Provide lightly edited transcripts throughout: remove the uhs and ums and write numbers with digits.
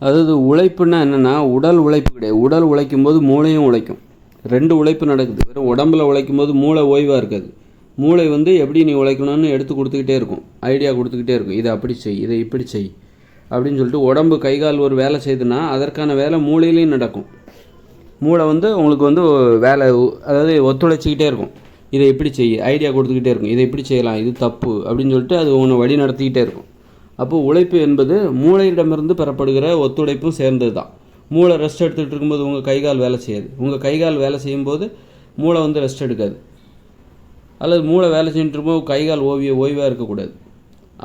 அதாவது உழைப்புன்னா என்னென்னா உடல் உழைப்பு கிடையாது. உடல் உழைக்கும் போது மூளையும் உழைக்கும். 2 உழைப்பு நடக்குது. வெறும் உடம்பில் உழைக்கும் போது மூளை ஓய்வாக இருக்காது. மூளை எப்படி நீ உழைக்கணும்னு எடுத்து கொடுத்துக்கிட்டே இருக்கும், ஐடியா கொடுத்துக்கிட்டே இருக்கும். இதை அப்படி செய், இதை இப்படி செய் அப்படின்னு சொல்லிட்டு உடம்பு கை கால் ஒரு வேலை செய்யுதுன்னா அதற்கான வேலை மூளையிலையும் நடக்கும். மூளை உங்களுக்கு வேலை அதாவது ஒத்துழைச்சிக்கிட்டே இருக்கும். இதை இப்படி செய், ஐடியா கொடுத்துக்கிட்டே இருக்கும். இதை இப்படி செய்யலாம், இது தப்பு அப்படின்னு சொல்லிட்டு அது ஒன்று வழி நடத்திக்கிட்டே இருக்கும். அப்போது உழைப்பு என்பது மூளையிடமிருந்து பெறப்படுகிற ஒத்துழைப்பும் சேர்ந்தது தான். மூளை ரெஸ்ட் எடுத்துகிட்டு இருக்கும்போது உங்கள் கைகால் வேலை செய்யாது. உங்கள் கைகால் வேலை செய்யும்போது மூளை ரெஸ்ட் எடுக்காது. அல்லது மூளை வேலை செஞ்சுட்டு இருக்கும்போது கைகால் ஓய்வாக இருக்கக்கூடாது.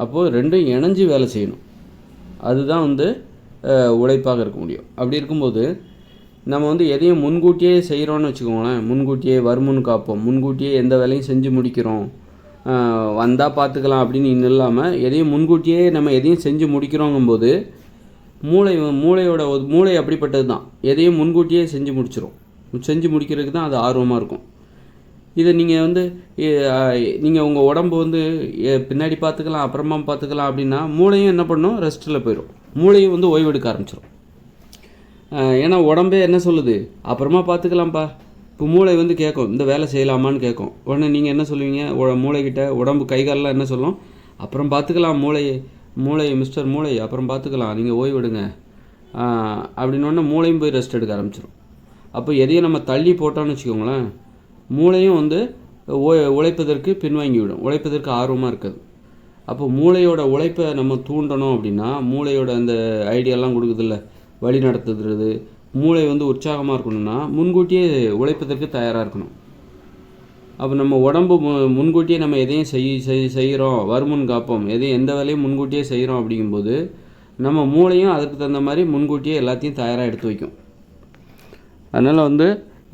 அப்போது ரெண்டும் இணைஞ்சு வேலை செய்யணும். அதுதான் உழைப்பாக இருக்க முடியும். அப்படி இருக்கும்போது நம்ம எதையும் முன்கூட்டியே செய்கிறோன்னு வச்சுக்கோங்களேன். முன்கூட்டியே வருமுன் காப்போம், முன்கூட்டியே எந்த வேலையும் செஞ்சு முடிக்கிறோம், வந்தால் பார்த்துக்கலாம் அப்படின்னு இன்னும் இல்லாமல் எதையும் முன்கூட்டியே நம்ம எதையும் செஞ்சு முடிக்கிறோங்கும்போது மூளை அப்படிப்பட்டது தான். எதையும் முன்கூட்டியே செஞ்சு முடிச்சிடும். செஞ்சு முடிக்கிறதுக்கு தான் அது ஆர்வமாக இருக்கும். இதை நீங்கள் உங்கள் உடம்பு பின்னாடி பார்த்துக்கலாம், அப்புறமா பார்த்துக்கலாம் அப்படின்னா மூளையும் என்ன பண்ணும், ரெஸ்ட்டில் போயிடும். மூளையும் ஓய்வெடுக்க ஆரம்பிச்சிடும். ஏன்னா உடம்பே என்ன சொல்லுது, அப்புறமா பார்த்துக்கலாம்ப்பா. இப்போ மூளை கேட்கும், இந்த வேலை செய்யலாமான்னு கேட்கும். உடனே நீங்கள் என்ன சொல்லுவீங்க, மூளைக்கிட்ட உடம்பு கைகாலெலாம் என்ன சொல்லும், அப்புறம் பார்த்துக்கலாம் மூளை மிஸ்டர் மூளை அப்புறம் பார்த்துக்கலாம், நீங்கள் ஓய்வெடுங்க அப்படின்னோடனே மூளையும் போய் ரெஸ்ட் எடுக்க ஆரம்பிச்சிடும். அப்போ எதையும் நம்ம தள்ளி போட்டோன்னு வச்சுக்கோங்களேன், மூளையும் உழைப்பதற்கு பின்வாங்கிவிடும், உழைப்பதற்கு ஆர்வமாக இருக்காது. அப்போ மூளையோட உழைப்பை நம்ம தூண்டணும் அப்படின்னா மூளையோட அந்த ஐடியாலாம் கொடுக்குதில்ல, வழி நடத்துறது, மூளை உற்சாகமாக இருக்கணும்னா முன்கூட்டியே உழைப்பதற்கு தயாராக இருக்கணும். அப்போ நம்ம உடம்பு முன்கூட்டியே நம்ம எதையும் செய்கிறோம், வருமுன் காப்போம், எந்த வேலையும் முன்கூட்டியே செய்கிறோம் அப்படிங்கும்போது நம்ம மூளையும் அதற்கு தகுந்த மாதிரி முன்கூட்டியே எல்லாத்தையும் தயாராக எடுத்து வைக்கும். அதனால்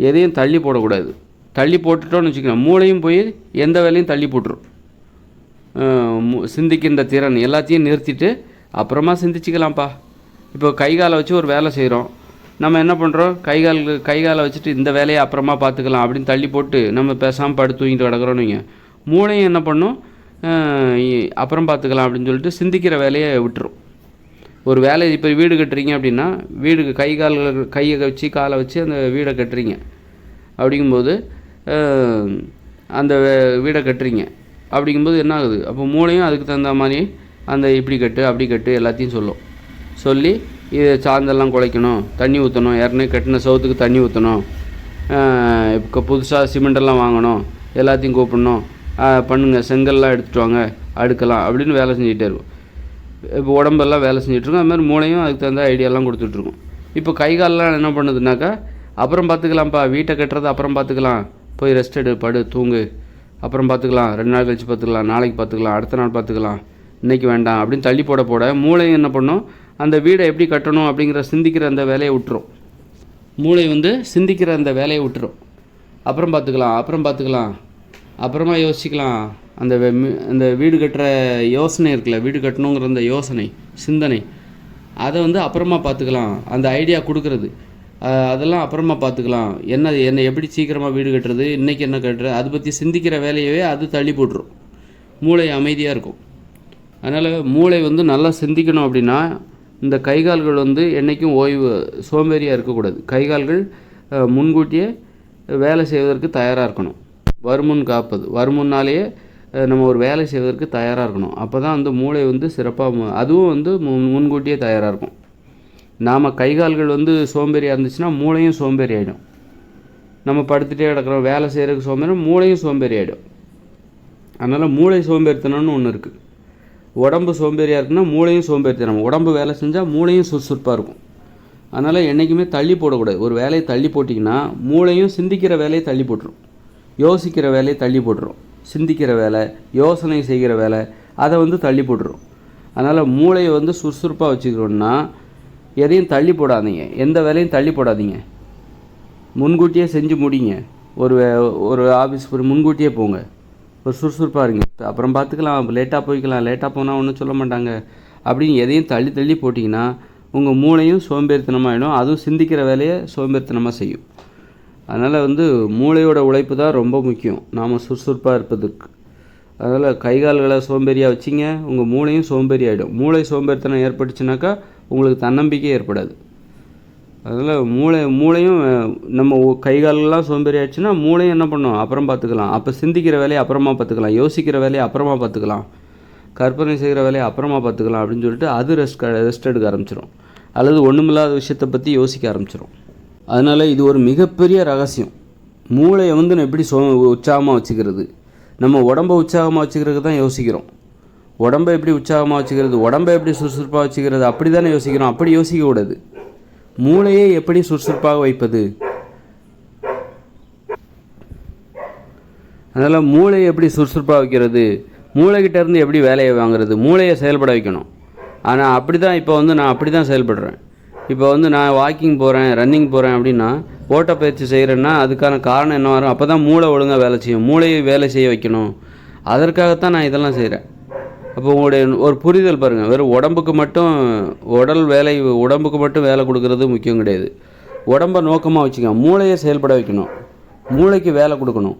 எதையும் தள்ளி போடக்கூடாது. தள்ளி போட்டுட்டோன்னு வச்சுக்கோங்க, மூளையும் போய் எந்த வேலையும் தள்ளி போட்டுரும். சிந்திக்கின்ற திறன் எல்லாத்தையும் நிறுத்திட்டு அப்புறமா சிந்திச்சுக்கலாம்ப்பா. இப்போ கைகாலை வச்சு ஒரு வேலை செய்கிறோம், நம்ம என்ன பண்ணுறோம், கைகாலை வச்சுட்டு இந்த வேலையை அப்புறமா பார்த்துக்கலாம் அப்படின்னு தள்ளி போட்டு நம்ம பேசாமல் படுத்து தூங்கிட்டு கிடக்கிறோன்னு வைங்க. மூளையும் என்ன பண்ணும், அப்புறம் பார்த்துக்கலாம் அப்படின்னு சொல்லிட்டு சிந்திக்கிற வேலையை விட்டுரும். ஒரு வேலை இப்போ வீடு கட்டுறீங்க அப்படின்னா கையை வச்சு காலை வச்சு அந்த வீடை கட்டுறீங்க. அப்படிங்கும்போது அந்த வீடை கட்டுறீங்க அப்படிங்கும்போது என்ன ஆகுது, அப்போ மூளையும் அதுக்கு தகுந்த மாதிரி அந்த இப்படி கட்டு அப்படி கட்டு எல்லாத்தையும் சொல்லி இது சாந்தெல்லாம் குலைக்கணும், தண்ணி ஊற்றணும், ஏற்கனவே கட்டின சவுத்துக்கு தண்ணி ஊற்றணும், இப்போ புதுசாக சிமெண்டெல்லாம் வாங்கணும், எல்லாத்தையும் கூப்பிடணும், பண்ணுங்கள், செங்கல்லாம் எடுத்துகிட்டு வாங்க அடுக்கலாம் அப்படின்னு வேலை செஞ்சுக்கிட்டே இருக்கும். இப்போ உடம்பெல்லாம் வேலை செஞ்சிட்ருக்கோம். அது மாதிரி மூளையும் அதுக்கு தகுந்த ஐடியாலாம் கொடுத்துட்ருக்கோம். இப்போ கைகாலெலாம் என்ன பண்ணுதுனாக்கா, அப்புறம் பார்த்துக்கலாம்ப்பா, வீட்டை கட்டுறது அப்புறம் பார்த்துக்கலாம், போய் ரெஸ்ட் எடு, படு, தூங்கு, அப்புறம் பார்த்துக்கலாம், 2 நாள் கழிச்சு பார்த்துக்கலாம், நாளைக்கு பார்த்துக்கலாம், அடுத்த நாள் பார்த்துக்கலாம், இன்றைக்கி வேண்டாம் அப்படின்னு தள்ளி போட மூளையும் என்ன பண்ணும், அந்த வீடை எப்படி கட்டணும் அப்படிங்கிற சிந்திக்கிற அந்த வேலையை விட்டுரும். மூளை சிந்திக்கிற அந்த வேலையை விட்டுரும். அப்புறம் பார்த்துக்கலாம், அப்புறமா யோசிக்கலாம். அந்த வீடு கட்டுற யோசனை இருக்குல்ல, வீடு கட்டணுங்கிற அந்த யோசனை சிந்தனை, அதை அப்புறமா பார்த்துக்கலாம். அந்த ஐடியா கொடுக்குறது அதெல்லாம் அப்புறமா பார்த்துக்கலாம். என்ன எப்படி சீக்கிரமாக வீடு கட்டுறது, இன்றைக்கி என்ன கட்டுறது, அதை பற்றி சிந்திக்கிற வேலையவே அது தள்ளி போட்டுரும். மூளை அமைதியாக இருக்கும். அதனால் மூளை நல்லா சிந்திக்கணும் அப்படின்னா இந்த கைகால்கள் என்றைக்கும் சோம்பேறியாக இருக்கக்கூடாது. கைகால்கள் முன்கூட்டியே வேலை செய்வதற்கு தயாராக இருக்கணும். வருமுன் காப்பது, வருமுன்னாலேயே நம்ம ஒரு வேலை செய்வதற்கு தயாராக இருக்கணும். அப்போ தான் மூளை சிறப்பாக அதுவும் முன்கூட்டியே தயாராக இருக்கும். நாம் கைகால்கள் சோம்பேறியாக இருந்துச்சுன்னா மூளையும் சோம்பேறி ஆகிடும். நம்ம படுத்துகிட்டே கிடக்கிறோம், வேலை செய்கிறதுக்கு சோம்பேறி, மூளையும் சோம்பேறி ஆகிடும். அதனால் மூளை சோம்பேறித்தனம்னு ஒன்று இருக்குது. உடம்பு சோம்பேறியாக இருக்குன்னா மூளையும் சோம்பேறித்தனம். உடம்பு வேலை செஞ்சால் மூளையும் சுறுசுறுப்பாக இருக்கும். அதனால் என்றைக்குமே தள்ளி போடக்கூடாது. ஒரு வேலையை தள்ளி போட்டிங்கன்னா மூளையும் சிந்திக்கிற வேலையை தள்ளி போட்டுரும், யோசிக்கிற வேலையை தள்ளி போட்டுரும், சிந்திக்கிற வேலை, யோசனை செய்கிற வேலை அதை தள்ளி போட்டுரும். அதனால் மூளையை சுறுசுறுப்பாக வச்சுக்கிறோன்னா எதையும் தள்ளி போடாதீங்க, எந்த வேலையும் தள்ளி போடாதீங்க, முன்கூட்டியே செஞ்சு முடிங்க. ஒரு ஆஃபீஸ் முன்கூட்டியே போங்க, ஒரு சுறுசுறுப்பாக இருங்க, அப்புறம் பார்த்துக்கலாம், லேட்டாக போய்க்கலாம், லேட்டாக போனால் ஒன்றும் சொல்ல மாட்டாங்க அப்படின்னு எதையும் தள்ளி போட்டிங்கன்னா உங்கள் மூளையும் சோம்பேறித்தனமாகிடும், அதுவும் சிந்திக்கிற வேலையை சோம்பேறித்தனமாக செய்யும். அதனால் மூளையோட உழைப்பு தான் ரொம்ப முக்கியம் நாம் சுறுசுறுப்பாக இருப்பதுக்கு. அதனால் கைகால்களை சோம்பேறியாக வச்சிங்க, உங்கள் மூளையும் சோம்பேறி ஆகிடும். மூளை சோம்பேறித்தனம் ஏற்பட்டுச்சுனாக்கா உங்களுக்கு தன்னம்பிக்கை ஏற்படாது. அதனால் மூளையும் நம்ம கை காலெல்லாம் சோம்பேறி ஆச்சுன்னா மூளையும் என்ன பண்ணும், அப்புறம் பார்த்துக்கலாம். அப்போ சிந்திக்கிற வேலையை அப்புறமா பார்த்துக்கலாம், யோசிக்கிற வேலையை அப்புறமா பார்த்துக்கலாம், கற்பனை செய்கிற வேலையை அப்புறமா பார்த்துக்கலாம் அப்படின்னு சொல்லிட்டு அது ரெஸ்ட் எடுக்க ஆரம்பிச்சிடும். அல்லது ஒன்றுமில்லாத விஷயத்தை பற்றி யோசிக்க ஆரம்பிச்சிடும். அதனால் இது ஒரு மிகப்பெரிய ரகசியம். மூளையை நம்ம எப்படி உற்சாகமாக வச்சுக்கிறது, நம்ம உடம்பை உற்சாகமாக வச்சுக்கிறதுக்கு தான் யோசிக்கிறோம். உடம்பை எப்படி உற்சாகமாக வச்சுக்கிறது, உடம்பை எப்படி சுறுசுறுப்பாக வச்சுக்கிறது, அப்படி தானே யோசிக்கிறோம். அப்படி யோசிக்கக்கூடாது. மூளையை எப்படி சுறுசுறுப்பாக வைப்பது, அதனால் மூளையை எப்படி சுறுசுறுப்பாக வைக்கிறது, மூளைகிட்டேருந்து எப்படி வேலையை வாங்குறது, மூளையை செயல்பட வைக்கணும். ஆனால் அப்படி தான் இப்போ நான் அப்படி தான் செயல்படுறேன். இப்போ நான் வாக்கிங் போகிறேன், ரன்னிங் போகிறேன் அப்படின்னா, ஓட்டப்பயிற்சி செய்கிறேன்னா அதுக்கான காரணம் என்ன வரும், அப்போ தான் மூளை ஒழுங்காக வேலை செய்யும். மூளையை வேலை செய்ய வைக்கணும். அதற்காகத்தான் நான் இதெல்லாம் செய்கிறேன். அப்போ உங்களுடைய ஒரு புரிதல் பாருங்கள். வெறும் உடம்புக்கு மட்டும் உடம்புக்கு மட்டும் வேலை கொடுக்கறது முக்கியம் கிடையாது. உடம்பை நோக்கமாக வச்சுக்கோங்க. மூளையை செயல்பட வைக்கணும், மூளைக்கு வேலை கொடுக்கணும்.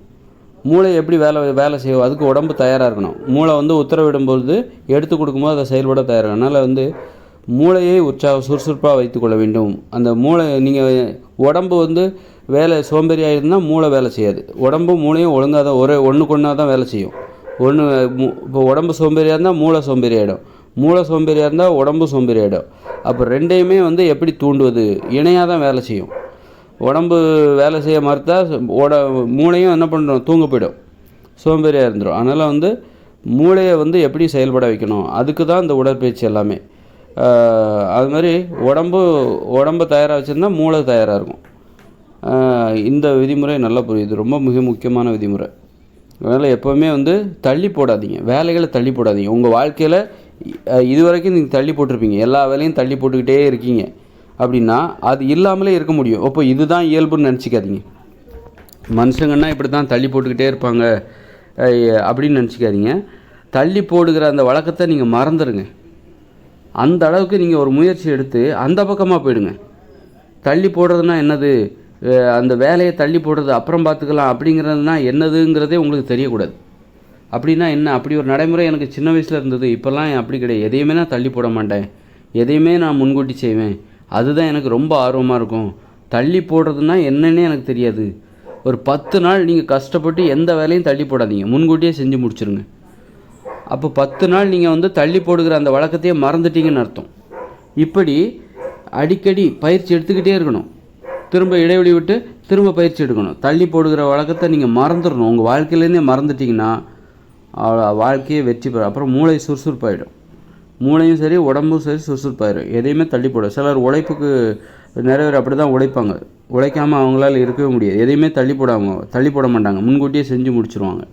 மூளை எப்படி வேலை செய்யும், அதுக்கு உடம்பு தயாராக இருக்கணும். மூளை உத்தரவிடும்போது எடுத்து கொடுக்கும்போது அதை செயல்பட தயாராக. அதனால் மூளையை சுறுசுறுப்பாக வைத்துக்கொள்ள வேண்டும். அந்த மூளை நீங்கள் உடம்பு வேலை சோம்பேறியாக இருந்தால் மூளை வேலை செய்யாது. உடம்பும் மூளையும் ஒழுங்காக தான் ஒன்றுக்கு ஒன்றா தான் வேலை செய்யும். இப்போ உடம்பு சோம்பேறியாக இருந்தால் மூளை சோம்பேறி ஆகிடும், மூளை சோம்பேறியாக இருந்தால் உடம்பு சோம்பேறி ஆகிடும். அப்போ ரெண்டையுமே எப்படி தூண்டுவது, இணையாக தான் வேலை செய்யும். உடம்பு வேலை செய்ய மறுத்தா மூளையும் என்ன பண்ணுறோம், தூங்க போயிடும், சோம்பேறியாக இருந்துடும். அதனால் மூளையை எப்படி செயல்பட வைக்கணும், அதுக்கு தான் இந்த உடற்பயிற்சி எல்லாமே. அது மாதிரி உடம்பை தயாராக வச்சுருந்தா மூளை தயாராக இருக்கும். இந்த விதிமுறை நல்லா புரியுது, ரொம்ப மிக முக்கியமான விதிமுறை. அதனால் எப்போவுமே தள்ளி போடாதீங்க, வேலைகளை தள்ளி போடாதீங்க. உங்கள் வாழ்க்கையில் இது வரைக்கும் நீங்கள் தள்ளி போட்டிருப்பீங்க, எல்லா வேலையும் தள்ளி போட்டுக்கிட்டே இருக்கீங்க அப்படின்னா அது இல்லாமலே இருக்க முடியும். அப்போ இதுதான் இயல்புன்னு நினச்சிக்காதீங்க. மனுஷங்கன்னா இப்படி தான் தள்ளி போட்டுக்கிட்டே இருப்பாங்க அப்படின்னு நினச்சிக்காதீங்க. தள்ளி போடுகிற அந்த வழக்கத்தை நீங்கள் மறந்துடுங்க. அந்த அளவுக்கு நீங்கள் ஒரு முயற்சி எடுத்து அந்த பக்கமாக போயிடுங்க. தள்ளி போடுறதுனா என்னது, அந்த வேலையை தள்ளி போடுறது அப்புறம் பார்த்துக்கலாம் அப்படிங்கிறதுனா என்னதுங்கிறதே உங்களுக்கு தெரியக்கூடாது. அப்படின்னா என்ன, அப்படி ஒரு நடைமுறை எனக்கு சின்ன வயசில் இருந்தது. இப்போல்லாம் அப்படி கிடையாது. எதையுமே நான் தள்ளி போட மாட்டேன், எதையுமே நான் முன்கூட்டி செய்வேன். அதுதான் எனக்கு ரொம்ப ஆர்வமாக இருக்கும். தள்ளி போடுறதுனா என்னன்னே எனக்கு தெரியாது. ஒரு 10 நாள் நீங்கள் கஷ்டப்பட்டு எந்த வேலையும் தள்ளி போடாதீங்க, முன்கூட்டியே செஞ்சு முடிச்சுருங்க. அப்போ 10 நாள் நீங்கள் தள்ளி போடுகிற அந்த வழக்கத்தையே மறந்துட்டீங்கன்னு அர்த்தம். இப்படி அடிக்கடி பயிற்சி எடுத்துக்கிட்டே இருக்கணும். திரும்ப இடைவெளி விட்டு திரும்ப பயிற்சி எடுக்கணும். தள்ளி போடுகிற வழக்கத்தை நீங்கள் மறந்துடணும். உங்கள் வாழ்க்கையிலேருந்தே மறந்துட்டிங்கன்னா வாழ்க்கையை வெற்றி பெறும். அப்புறம் மூளை சுறுசுறுப்பாயிடும். மூளையும் சரி உடம்பும் சரி சுறுசுறுப்பாயிடும். எதையுமே தள்ளி போடும். சிலர் உழைப்புக்கு நிறைய பேர் அப்படி தான் உழைப்பாங்க. உழைக்காமல் அவங்களால இருக்கவே முடியாது. எதையுமே தள்ளி போட மாட்டாங்க, முன்கூட்டியே செஞ்சு முடிச்சுருவாங்க.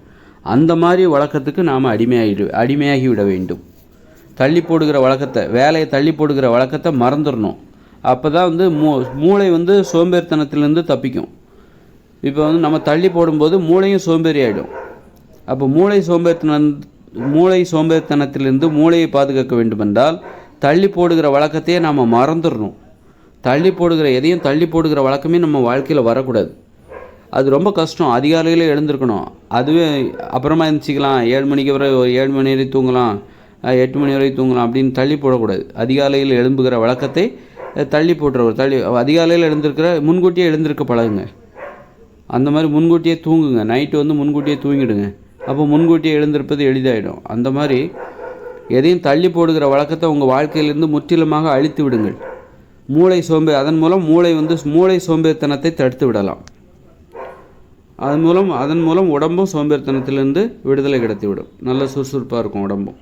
அந்த மாதிரி வழக்கத்துக்கு நாம் அடிமையாகி விட வேண்டும். தள்ளி போடுகிற வழக்கத்தை, வேலையை தள்ளி போடுகிற வழக்கத்தை மறந்துடணும். அப்போ தான் மூளை சோம்பேறித்தனத்திலேருந்து தப்பிக்கும். இப்போ நம்ம தள்ளி போடும்போது மூளையும் சோம்பேறி ஆகிடும். அப்போ மூளை சோம்பேறித்தனத்திலிருந்து மூளையை பாதுகாக்க வேண்டுமென்றால் தள்ளி போடுகிற வழக்கத்தையே நாம் மறந்துடணும். எதையும் தள்ளி போடுகிற வழக்கமே நம்ம வாழ்க்கையில் வரக்கூடாது. அது ரொம்ப கஷ்டம். அதிகாலையில் எழுந்திருக்கணும். அதுவே அப்புறமா எழுந்திரிச்சிக்கலாம், 7 மணிக்கு வரை 7 மணி வரை தூங்கலாம், 8 மணி வரை தூங்கலாம் அப்படின்னு தள்ளி போடக்கூடாது. அதிகாலையில் எழும்புகிற வழக்கத்தை தள்ளி அதிகாலையில் முன்கூட்டியே எழுந்திருக்க பழகுங்க. அந்த மாதிரி முன்கூட்டியே தூங்குங்க. நைட்டு முன்கூட்டியே தூங்கிடுங்க. அப்போ முன்கூட்டியே எழுந்திருப்பது எளிதாகிடும். அந்த மாதிரி எதையும் தள்ளி போடுகிற வழக்கத்தை உங்கள் வாழ்க்கையிலிருந்து முற்றிலுமாக அழித்து விடுங்கள். அதன் மூலம் மூளை சோம்பேறித்தனத்தை தடுத்து விடலாம். அதன் மூலம் உடம்பும் சோம்பேறித்தனத்திலிருந்து விடுதலை கிடைத்துவிடும். நல்ல சுறுசுறுப்பாக இருக்கும் உடம்பும்.